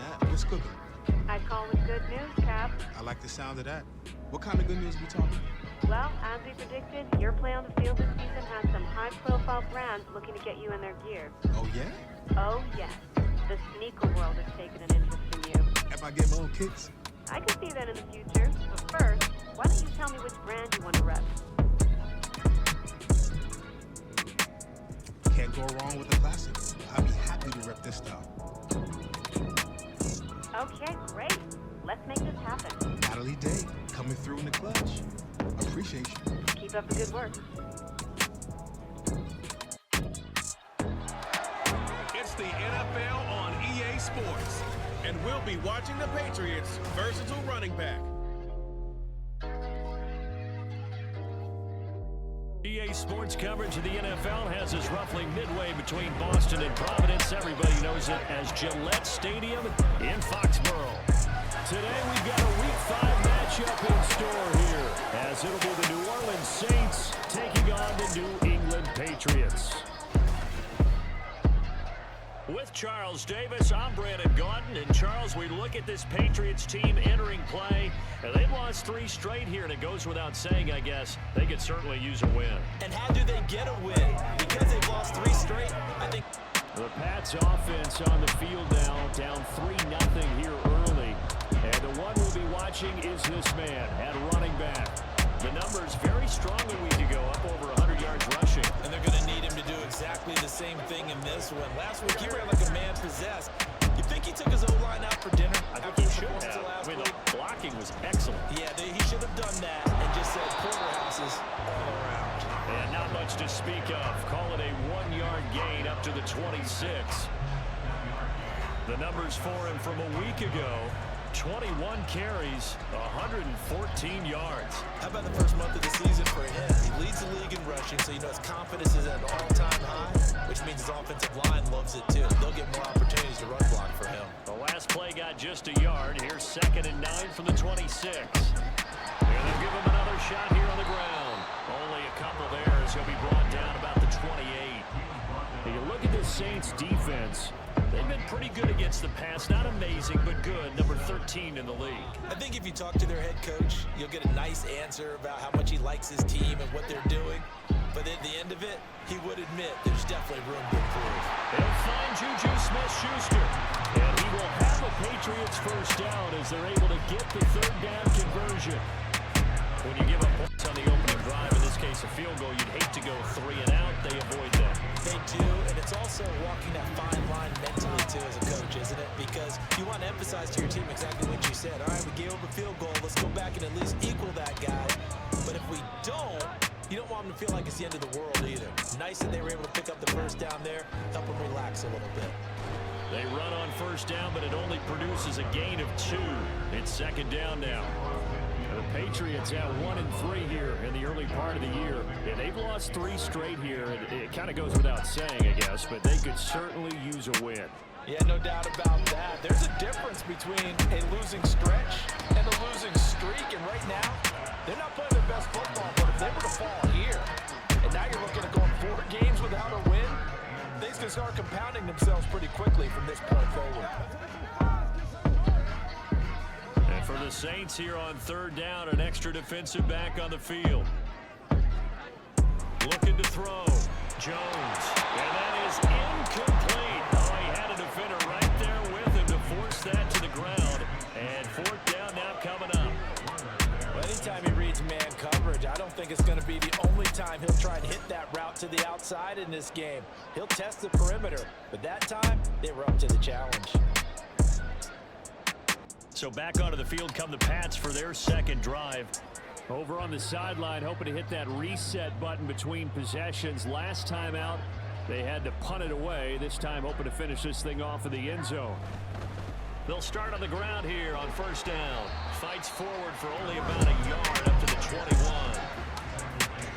Matt, what's cooking? I call it good news, Cap. I like the sound of that. What kind of good news are we talking? Well, as we predicted, your play on the field this season has some high-profile brands looking to get you in their gear. Oh, yeah? Oh, yes. The sneaker world has taken an interest in you. If I get more kicks? I can see that in the future. But first, why don't you tell me which brand you want to rep? Can't go wrong with the classic. I'd be happy to rep this style. Okay, great. Let's make this happen. Natalie Day, coming through in the clutch. Appreciate you. Keep up the good work. It's the NFL on EA Sports, and we'll be watching the Patriots' versatile running back. EA Sports coverage of the NFL has us roughly midway between Boston and Providence. Everybody knows it as Gillette Stadium in Foxborough. Today we've got a Week 5 matchup in store here, as it'll be the New Orleans Saints taking on the New England Patriots. With Charles Davis, I'm Brandon Gaunton. And Charles, we look at this Patriots team entering play. And they've lost 3 straight here, and it goes without saying, I guess, they could certainly use a win. And how do they get a win? Because they've lost 3 straight, I think. The Pats offense on the field now, down 3-0 here early. And the one we'll be watching is this man at running back. The numbers very strong a week ago, up over 100 yards rushing. And they're going to need him to do exactly the same thing in this one. Last week, he ran like a man possessed. You think he took his O-line out for dinner? I think he should have. I mean, the blocking was excellent. Yeah, he should have done that and just said porterhouses all around. And not much to speak of. Call it a 1-yard gain up to the 26. The numbers for him from a week ago: 21 carries, 114 yards. How about the first month of the season for him? He leads the league in rushing, so you know his confidence is at an all-time high, which means his offensive line loves it too. They'll get more opportunities to run block for him. The last play got just a yard. Here's 2nd and 9 from the 26. And they'll give him another shot here on the ground. Only a couple there as he'll be brought down about the 28. And you look at this Saints defense. They've been pretty good against the pass. Not amazing, but good. Number 13 in the league. I think if you talk to their head coach, you'll get a nice answer about how much he likes his team and what they're doing. But at the end of it, he would admit there's definitely room to improve. They'll find Juju Smith-Schuster. And he will have a Patriots first down as they're able to get the 3rd down conversion. When you give up points on the opening drive, in this case a field goal, you'd hate to go 3 and out. They avoid that. They do, and it's also walking that fine line mentally, too, as a coach, isn't it? Because you want to emphasize to your team exactly what you said. All right, we gave up a field goal. Let's go back and at least equal that guy. But if we don't, you don't want them to feel like it's the end of the world either. Nice that they were able to pick up the first down there, help them relax a little bit. They run on first down, but it only produces a gain of 2. It's 2nd down now. The Patriots at 1-3 here in the early part of the year. Yeah, they've lost 3 straight here. It kind of goes without saying, I guess, but they could certainly use a win. Yeah, no doubt about that. There's a difference between a losing stretch and a losing streak, and right now, they're not playing their best football, but if they were to fall here, and now you're looking at going 4 games without a win, things can start compounding themselves pretty quickly from this point forward. And for the Saints here on 3rd down, an extra defensive back on the field. Looking to throw. Jones. And that is incomplete. Oh, he had a defender right there with him to force that to the ground. And 4th down now coming up. Well, anytime he reads man coverage, I don't think it's going to be the only time he'll try and hit that route to the outside in this game. He'll test the perimeter, but that time, they were up to the challenge. So back onto the field come the Pats for their 2nd drive. Over on the sideline, hoping to hit that reset button between possessions. Last time out, they had to punt it away. This time, hoping to finish this thing off in the end zone. They'll start on the ground here on first down. Fights forward for only about a yard up to the 21.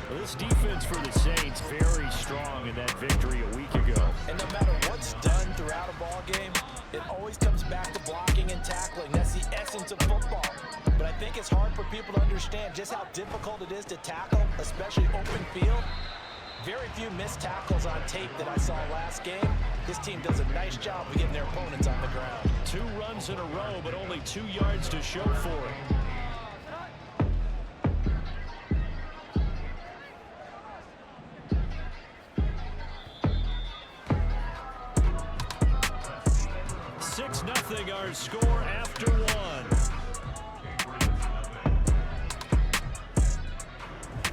Well, this defense for the Saints, very strong in that victory a week ago. And no matter what's done throughout a ball game, it always comes back to blocking and tackling. That's the essence of football. But I think it's hard for people to understand just how difficult it is to tackle, especially open field. Very few missed tackles on tape that I saw last game. This team does a nice job of getting their opponents on the ground. 2 runs in a row, but only 2 yards to show for it. Our score after 1.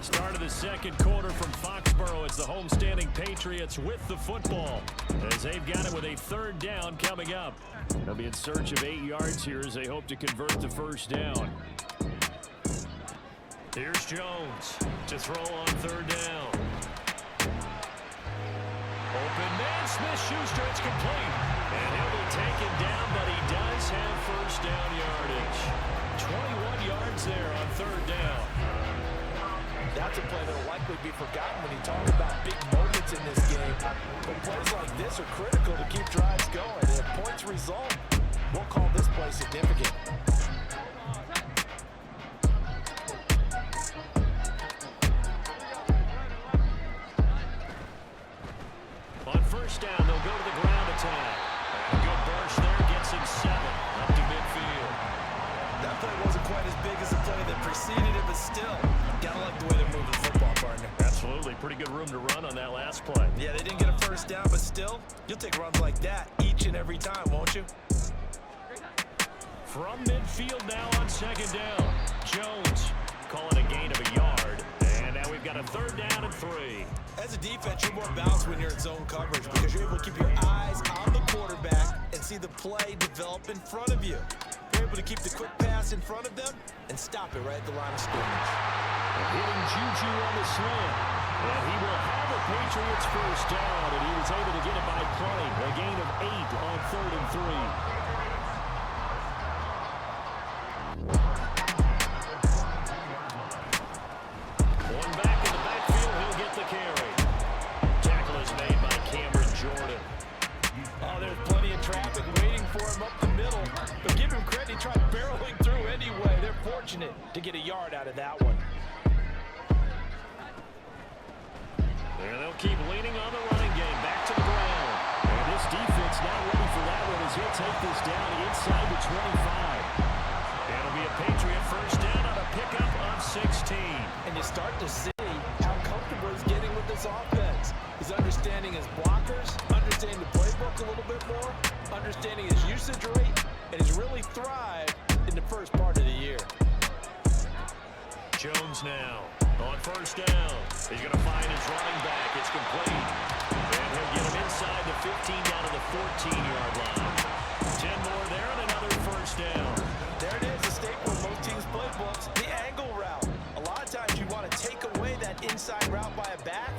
Start of the second quarter from Foxborough. It's the homestanding Patriots with the football as they've got it with a 3rd down coming up. They'll be in search of 8 yards here as they hope to convert the 1st down. Here's Jones to throw on 3rd down. Open man, Smith-Schuster, it's complete. And he'll be taken down, but he does have 1st down yardage. 21 yards there on 3rd down. That's a play that will likely be forgotten when you talk about big moments in this game. But plays like this are critical to keep drives going. And if points result, we'll call this play significant. On 1st down, they'll go to the ground attack. A good burst there, gets him 7 up to midfield. That play wasn't quite as big as the play that preceded it, but still, gotta like the way they're moving the football, partner. Absolutely, pretty good room to run on that last play. Yeah, they didn't get a 1st down, but still, you'll take runs like that each and every time, won't you? From midfield now on 2nd down. Jones calling a gain of a yard. And now we've got a 3rd down and 3. As a defense, you're more balanced when you're in zone coverage because you're able to keep your eyes on the quarterback and see the play develop in front of you. You're able to keep the quick pass in front of them and stop it right at the line of scrimmage. Hitting Juju on the slant. And he will have the Patriots 1st down, and he was able to get it by play. A gain of 8 on 3rd and 3. To get a yard out of that one. And they'll keep leaning on the running game. Back to the ground. And this defense not ready for that one as he'll take this down inside the 25. It'll be a Patriot 1st down on a pickup on 16. And you start to see how comfortable he's getting with this offense. He's understanding his blockers, understanding the playbook a little bit more, understanding his usage rate, and he's really thrived in the first part of the year. Jones now on 1st down. He's going to find his running back. It's complete. And he'll get him inside the 15 down to the 14-yard line. 10 more there and another 1st down. There it is, a staple in most teams' playbooks, the angle route. A lot of times you want to take away that inside route by a back,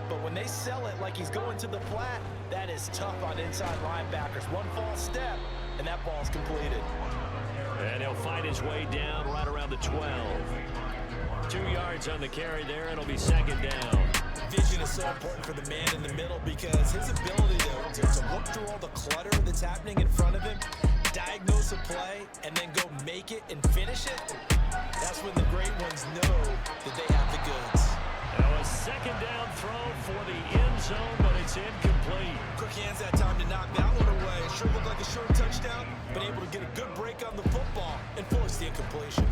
but when they sell it like he's going to the flat, that is tough on inside linebackers. One false step, and that ball's completed. And he'll find his way down right around the 12. 2 yards on the carry there. It'll be 2nd down. Vision is so important for the man in the middle because his ability to look through all the clutter that's happening in front of him, diagnose a play, and then go make it and finish it, that's when the great ones know that they have the goods. Now a 2nd down throw for the end zone, but it's incomplete. Quick hands that time to knock that one away. It sure looked like a short touchdown, but able to get a good break on the football and force the incompletion.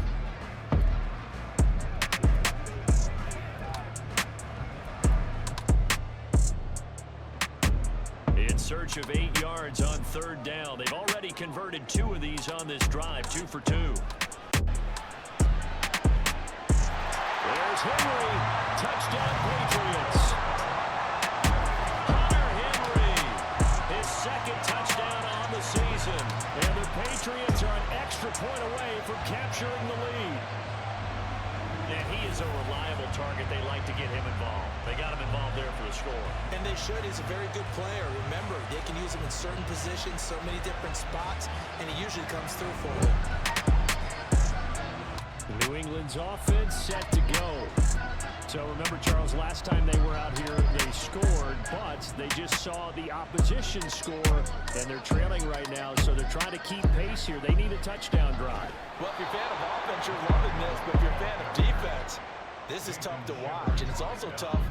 In search of 8 yards on 3rd down. They've already converted 2 of these on this drive, 2 for 2. There's Henry. Touchdown Patriots. Hunter Henry. His 2nd touchdown on the season. And the Patriots are an extra point away from capturing the lead. And he is a reliable target. They like to get him involved. They got him involved there for the score. And they should. He's a very good player. Remember, they can use him in certain positions, so many different spots, and he usually comes through for them. New England's offense set to go. So remember, Charles, last time they were out here, they scored, but they just saw the opposition score, and they're trailing right now, so they're trying to keep pace here. They need a touchdown drive. Well, if you're a fan of offense, you're loving this, but if you're a fan of defense, this is tough to watch, and it's also tough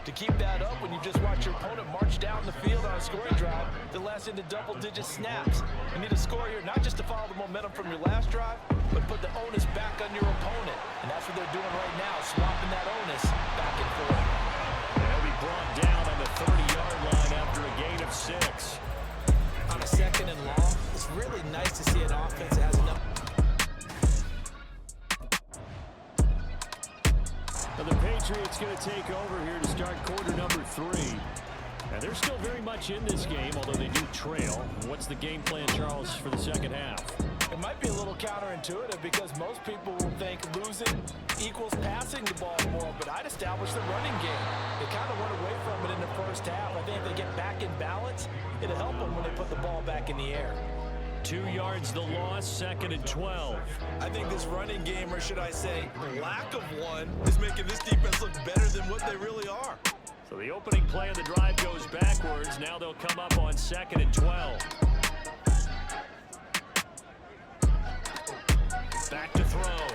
To keep that up when you just watch your opponent march down the field on a scoring drive that lasts into double-digit snaps. You need a score here not just to follow the momentum from your last drive, but put the onus back on your opponent. And that's what they're doing right now, swapping that onus back and forth. They'll be brought down on the 30-yard line after a gain of 6. On a 2nd and long, it's really nice to see an offense that has enough. The Patriots going to take over here to start quarter number 3. And they're still very much in this game, although they do trail. What's the game plan, Charles, for the second half? It might be a little counterintuitive because most people will think losing equals passing the ball more, but I'd establish the running game. They kind of went away from it in the first half. I think if they get back in balance, it'll help them when they put the ball back in the air. 2 yards the loss, 2nd and 12. I think this running game, or should I say lack of one, is making this defense look better than what they really are. So the opening play of the drive goes backwards. Now they'll come up on 2nd and 12. Back to throw.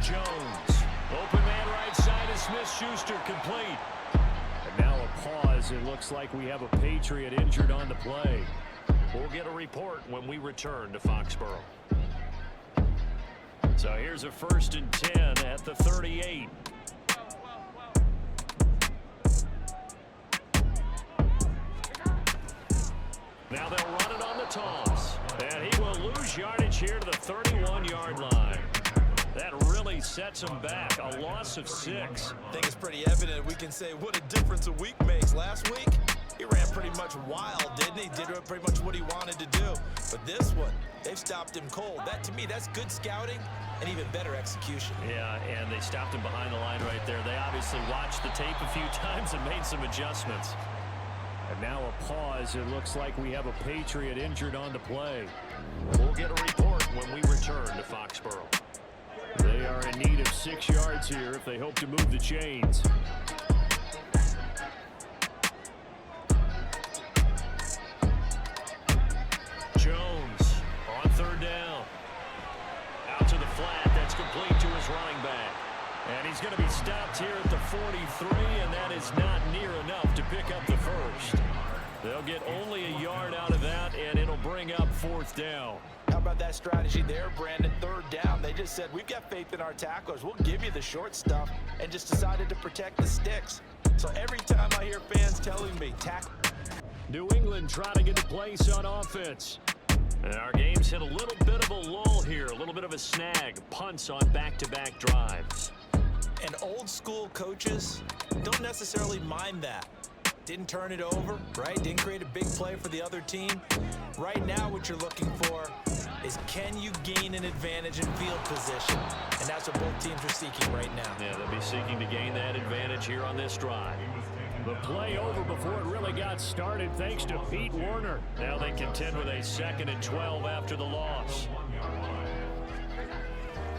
Jones. Open man right side is Smith-Schuster, complete. And now a pause. It looks like we have a Patriot injured on the play. We'll get a report when we return to Foxborough. So here's a 1st and 10 at the 38. Now they'll run it on the toss. And he will lose yardage here to the 31-yard line. That really sets him back. A loss of 6. I think it's pretty evident. We can say what a difference a week makes. Last week, he ran pretty much wild, didn't he? Did pretty much what he wanted to do. But this one, they've stopped him cold. That, to me, that's good scouting and even better execution. Yeah, and they stopped him behind the line right there. They obviously watched the tape a few times and made some adjustments. And now a pause. It looks like we have a Patriot injured on the play. We'll get a report when we return to Foxborough. They are in need of 6 yards here if they hope to move the chains. Jones on 3rd down. Out to the flat. That's complete to his running back. And he's going to be stopped here at the 43, and that is not near enough to pick up the first. They'll get only a yard out of that, and it'll bring up 4th down. How about that strategy there, Brandon? 3rd down. They just said, we've got faith in our tacklers. We'll give you the short stuff, and just decided to protect the sticks. So every time I hear fans telling me, tackle. New England trying to get a place on offense. And our game's hit a little bit of a lull here, a little bit of a snag. Punts on back-to-back drives. And old school coaches don't necessarily mind that. Didn't turn it over, right? Didn't create a big play for the other team. Right now what you're looking for is, can you gain an advantage in field position? And that's what both teams are seeking right now. Yeah, they'll be seeking to gain that advantage here on this drive. The play over before it really got started thanks to Pete Werner. Now they contend with a 2nd and 12 after the loss.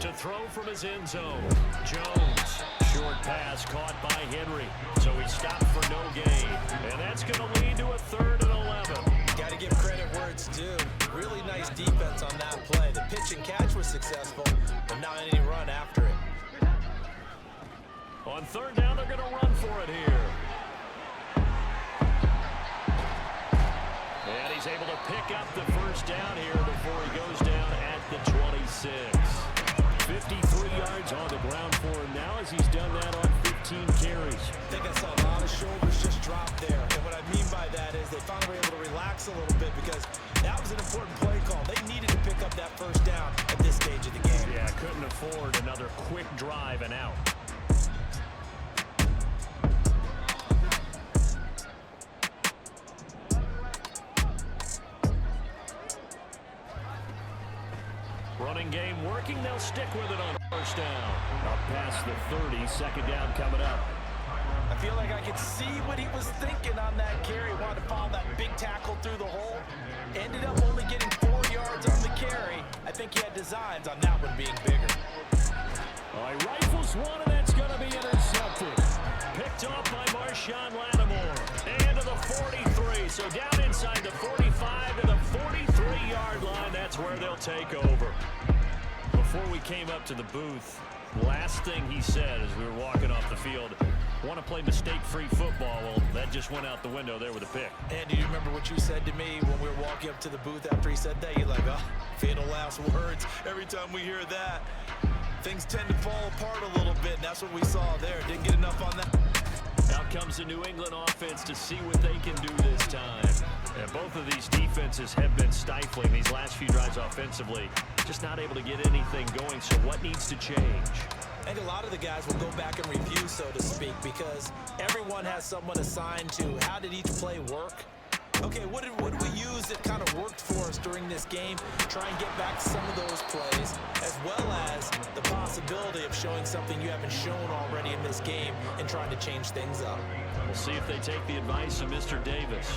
To throw from his end zone. Jones. Short pass caught by Henry. So he stopped for no gain. And that's going to lead to a 3rd and 11. Got to give credit where it's due. Really nice defense on that play. The pitch and catch was successful, but not any run after it. On 3rd down, they're going to run for it here. And he's able to pick up the 1st down here before he goes down at the 26. 53 yards on the ground for him now as he's done that on 15 carries. I think I saw a lot of shoulders just drop there. And what I mean by that is they finally were able to relax a little bit because that was an important play call. They needed to pick up that 1st down at this stage of the game. Yeah, couldn't afford another quick drive and out. Running game working. They'll stick with it on 1st down. Up past the 30. 2nd down coming up. I feel like I could see what he was thinking on that carry. Wanted to follow that big tackle through the hole. Ended up only getting 4 yards on the carry. I think he had designs on that one being bigger. He rifles one, and that's going to be intercepted. Picked off by Marshawn Lattimore. And to the 43. So down inside the 45 to the 43-yard line. That's where they'll take over. Before we came up to the booth, last thing he said as we were walking off the field, Want to play mistake-free football. Well, that just went out the window there with a pick. And do you remember what you said to me when we were walking up to the booth after he said that? You're like, oh, fatal last words. Every time we hear that, things tend to fall apart a little bit, and that's what we saw there. Didn't get enough on that. Out comes the New England offense to see what they can do this time. And both of these defenses have been stifling these last few drives offensively. Just not able to get anything going, so what needs to change? I think a lot of the guys will go back and review, so to speak, because everyone has someone assigned to how did each play work. Okay, what did we use that kind of worked for us during this game? Try and get back some of those plays, as well as the possibility of showing something you haven't shown already in this game and trying to change things up. We'll see if they take the advice of Mr. Davis.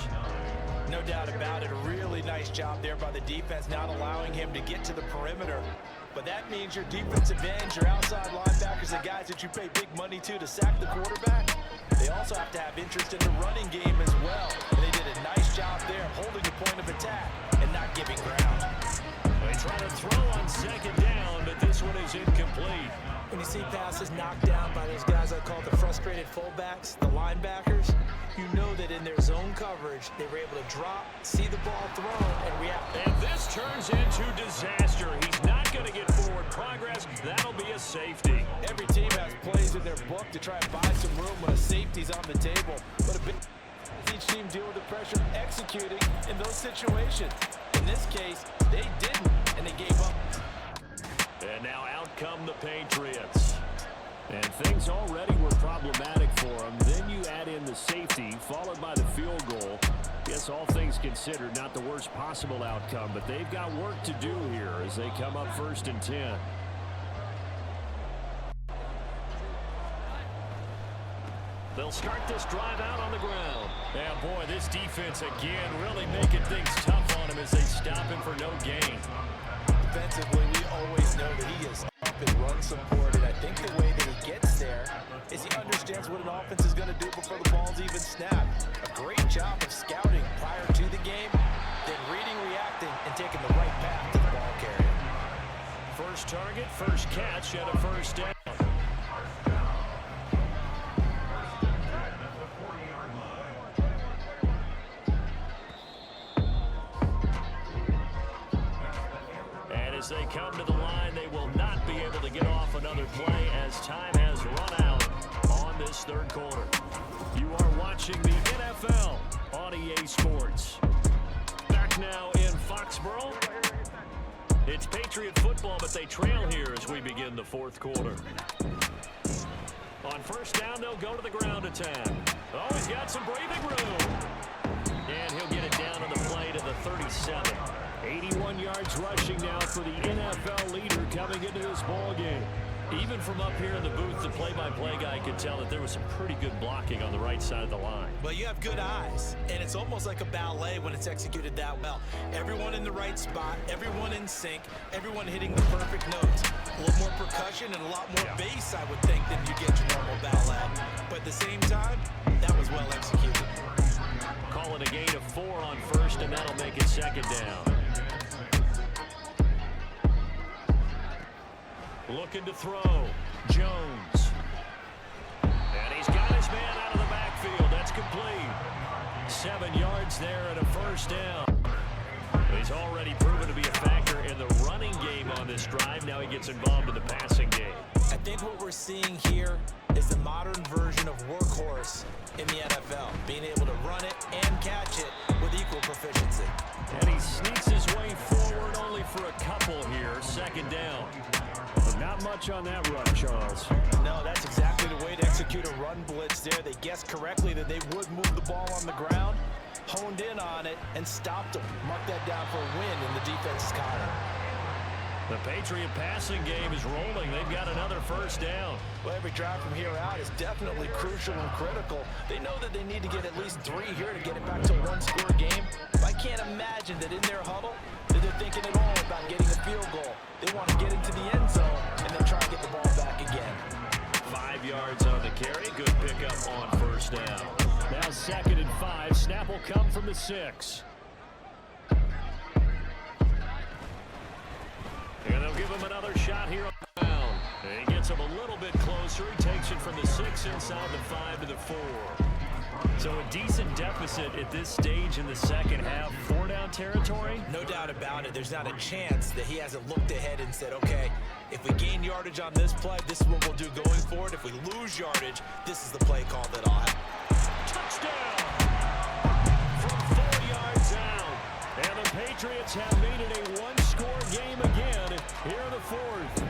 No doubt about it. A really nice job there by the defense, not allowing him to get to the perimeter. But that means your defensive ends, your outside linebackers, the guys that you pay big money to sack the quarterback, they also have to have interest in the running game as well. And they did a nice job there holding the point of attack and not giving ground. They try to throw on second down, but this one is incomplete. When you see passes knocked down by those guys I call the frustrated fullbacks, the linebackers, you know that in their zone coverage, they were able to drop, see the ball thrown, and react. And this turns into disaster. He's not going to get forward progress. That'll be a safety. Every team has plays in their book to try and buy some room when a safety's on the table. But each team deal with the pressure of executing in those situations. In this case, they didn't, and they gave up. And now out come the Patriots. And things already were problematic for them. Then you add in the safety, followed by the field goal. Guess all things considered, not the worst possible outcome, but they've got work to do here as they come up 1st and 10. They'll start this drive out on the ground. Yeah, boy, this defense again really making things tough on him as they stop him for no gain. Defensively, we always know that he is up and run support, and I think the way that he gets there is he understands what an offense is going to do before the ball's even snapped. A great job of scouting prior to the game, then reading, reacting, and taking the right path to the ball carrier. First target, first catch, and a first down. As they come to the line, they will not be able to get off another play as time has run out on this third quarter. You are watching the NFL on EA Sports. Back now in Foxborough. It's Patriot football, but they trail here as we begin the fourth quarter. On first down, they'll go to the ground attack. Oh, he's got some breathing room. And he'll get it down on the play to the 37. 81 yards rushing now for the NFL leader coming into this ball game. Even from up here in the booth, the play-by-play guy could tell that there was some pretty good blocking on the right side of the line. Well, you have good eyes, and it's almost like a ballet when it's executed that well. Everyone in the right spot, everyone in sync, everyone hitting the perfect notes. A little more percussion and a lot more bass, I would think, than you get your normal ballet. But at the same time, that was well executed. Calling a gain of 4 on first, and that'll make it second down. Looking to throw. Jones. And he's got his man out of the backfield. That's complete. 7 yards there and a first down. He's already proven to be a factor in the running game on this drive. Now he gets involved in the passing game. I think what we're seeing here is the modern version of workhorse in the NFL. Being able to run it and catch it with equal proficiency. And he sneaks his way forward only for a couple here. Second down. But not much on that run, Charles. No, that's exactly the way to execute a run blitz there. They guessed correctly that they would move the ball on the ground, honed in on it, and stopped them. Mark that down for a win in the defense's column. The Patriot passing game is rolling. They've got another first down. Well, every drive from here out is definitely crucial and critical. They know that they need to get at least 3 here to get it back to a one-score game. I can't imagine that in their huddle that they're thinking at all about getting a field goal. They want to get into the end zone and then try to get the ball back again. 5 yards on the carry. Good pickup on first down. Now 2nd and 5. Snap will come from the 6. And they'll give him another shot here on the ground. He gets him a little bit closer. He takes it from the 6 inside the 5 to the 4. So a decent deficit at this stage in the second half. 4-down territory? No doubt about it. There's not a chance that he hasn't looked ahead and said, okay, if we gain yardage on this play, this is what we'll do going forward. If we lose yardage, this is the play call that I'll have. Touchdown! From 4 yards out. And the Patriots have made it a one-score game again here in the fourth.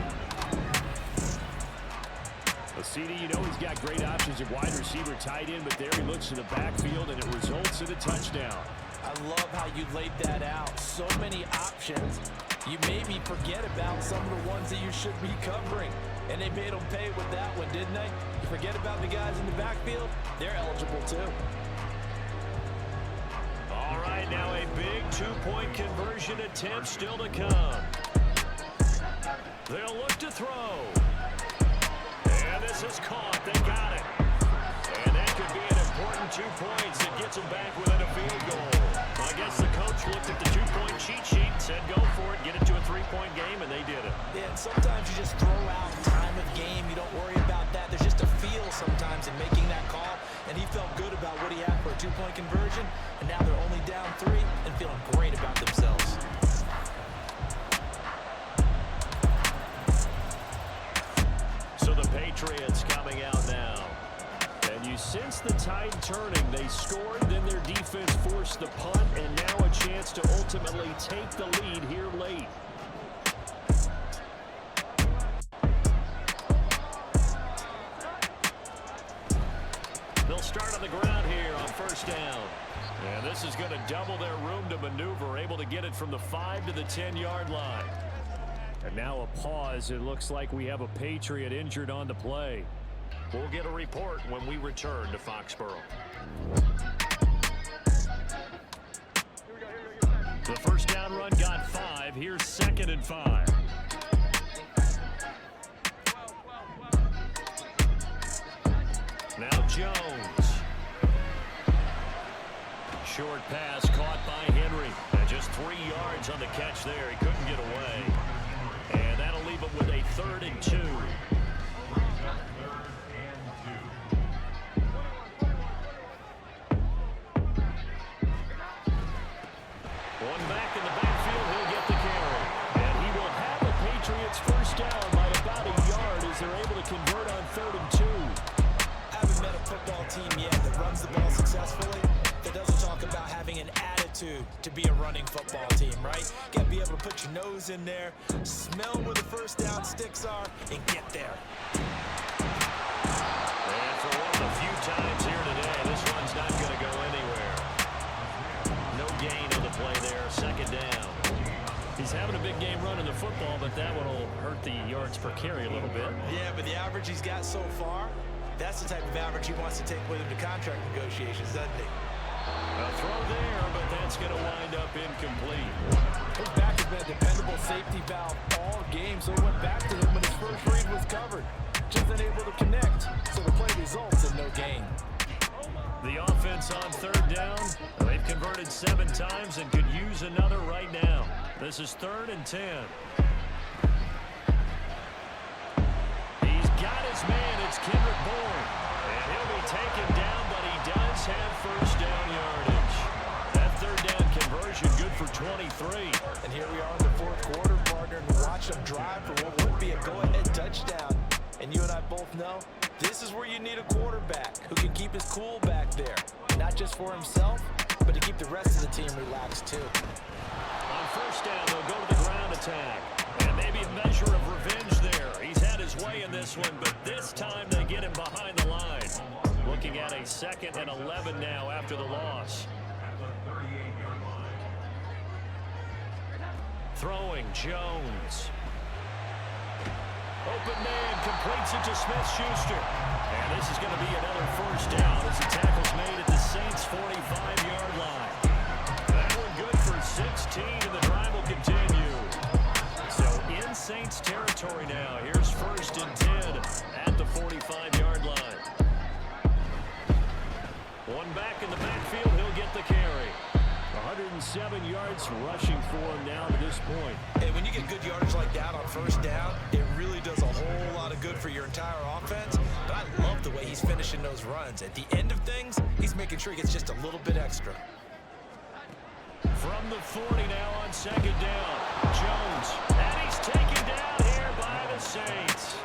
A CD, you know he's got great options at wide receiver, tight end, but there he looks to the backfield, and it results in a touchdown. I love how you laid that out. So many options. You maybe forget about some of the ones that you should be covering. And they made them pay with that one, didn't they? You forget about the guys in the backfield? They're eligible too. All right, now a big two-point conversion attempt still to come. They'll look to throw. And this is caught. They got it. And that could be an important 2 points that gets them back within a field goal. Well, I guess the coach looked at the two-point cheat sheet and said, go for it, get it to a three-point game, and they did it. Yeah, and sometimes you just throw out time of game. You don't worry about that. There's just a feel sometimes in making that call, and he felt good about what he had for a two-point conversion, and now they're only down 3 and feeling great about themselves. So the Patriots coming out now. And you sense the tide turning. They scored, then their defense forced the punt, and now a chance to ultimately take the lead here late. They'll start on the ground here on first down. And this is going to double their room to maneuver, able to get it from the 5 to the 10-yard line. And now a pause. It looks like we have a Patriot injured on the play. We'll get a report when we return to Foxborough. The first down run got 5. Here's 2nd and 5. Now Jones. Short pass caught by Henry. And just 3 yards on the catch there. He couldn't get away. And that'll leave him with a 3rd and 2. One back in the backfield, he'll get the carry. And he will have the Patriots first down by about a yard as they're able to convert on 3rd and 2. I haven't met a football team yet that runs the ball successfully, that doesn't talk about having an attitude to be a running football team, right? You got to be able to put your nose in there, smell where the first down sticks are, and get there. And for one of the few times here today, this one's not going to go anywhere. No gain on the play there, 2nd down. He's having a big game running the football, but that one will hurt the yards per carry a little bit. Yeah, but the average he's got so far, that's the type of average he wants to take with him to contract negotiations, doesn't he? A throw there, but that's going to wind up incomplete. His back has been a dependable safety valve all game, so he went back to him when his first read was covered. Just unable to connect, so the play results in no gain. The offense on 3rd down. They've converted 7 times and could use another right now. This is 3rd and 10. He's got his man. It's Kendrick Bourne. And he'll be taken down, but he does have first down yardage. That 3rd down conversion good for 23. And here we are in the 4th quarter, partner, and watch them drive for what would be a go-ahead touchdown. And you and I both know this is where you need a quarterback who can keep his cool back there. Not just for himself, but to keep the rest of the team relaxed too. On first down, they'll go to the ground attack. And maybe a measure of revenge there. He's had his way in this one, but this time they get him behind the line. Looking at a 2nd and 11 now after the loss. Throwing Jones. Open man completes it to Smith-Schuster. And this is going to be another first down as the tackle's made at the Saints' 45-yard line. That one good for 16, and the drive will continue. So in Saints territory now. Here's 1st and 10 at the 45-yard line. One back in the backfield, he'll get the carry. 107 yards rushing for him now to this point. And when you get good yardage like that on first down, it really does a whole lot of good for your entire offense. But I love the way he's finishing those runs. At the end of things, he's making sure he gets just a little bit extra. From the 40 now on second down, Jones. And he's taken down here by the Saints.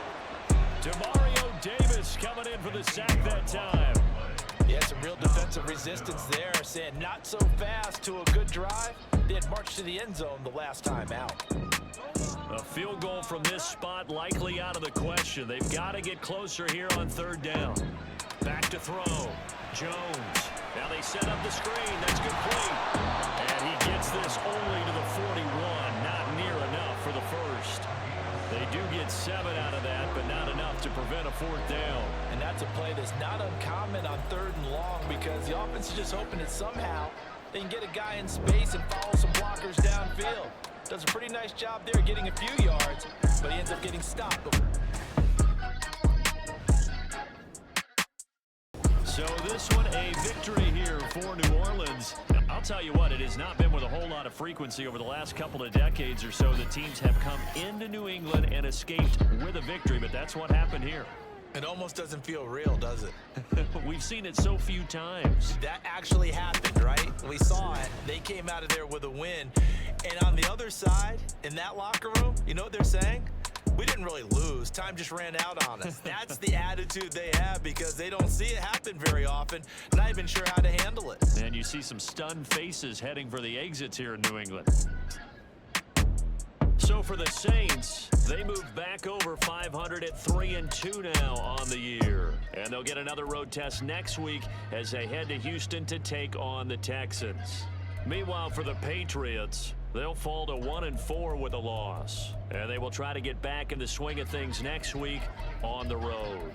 Demario Davis coming in for the sack that time. Yeah, some real defensive resistance there, saying not so fast to a good drive. They had marched to the end zone the last time out. A field goal from this spot likely out of the question. They've got to get closer here on third down. Back to throw. Jones. Now they set up the screen. That's complete. And he gets this only to the 41. Not near enough for the first. They do get 7 out of that, but not enough to prevent a fourth down. And that's a play that's not uncommon on third and long because the offense is just hoping that somehow they can get a guy in space and follow some blockers downfield. Does a pretty nice job there getting a few yards, but he ends up getting stopped. So this one a victory here for New Orleans. I'll tell you what, it has not been with a whole lot of frequency over the last couple of decades or so that teams have come into New England and escaped with a victory, but that's what happened here. It almost doesn't feel real, does it? We've seen it so few times. That actually happened, right? We saw it. They came out of there with a win. And on the other side, in that locker room, you know what they're saying? We didn't really lose. Time just ran out on us. That's the attitude they have because they don't see it happen very often. Not even sure how to handle it. And you see some stunned faces heading for the exits here in New England. So for the Saints, they move back over 500 at 3-2 now on the year. And they'll get another road test next week as they head to Houston to take on the Texans. Meanwhile, for the Patriots, they'll fall to 1-4 with a loss. And they will try to get back in the swing of things next week on the road.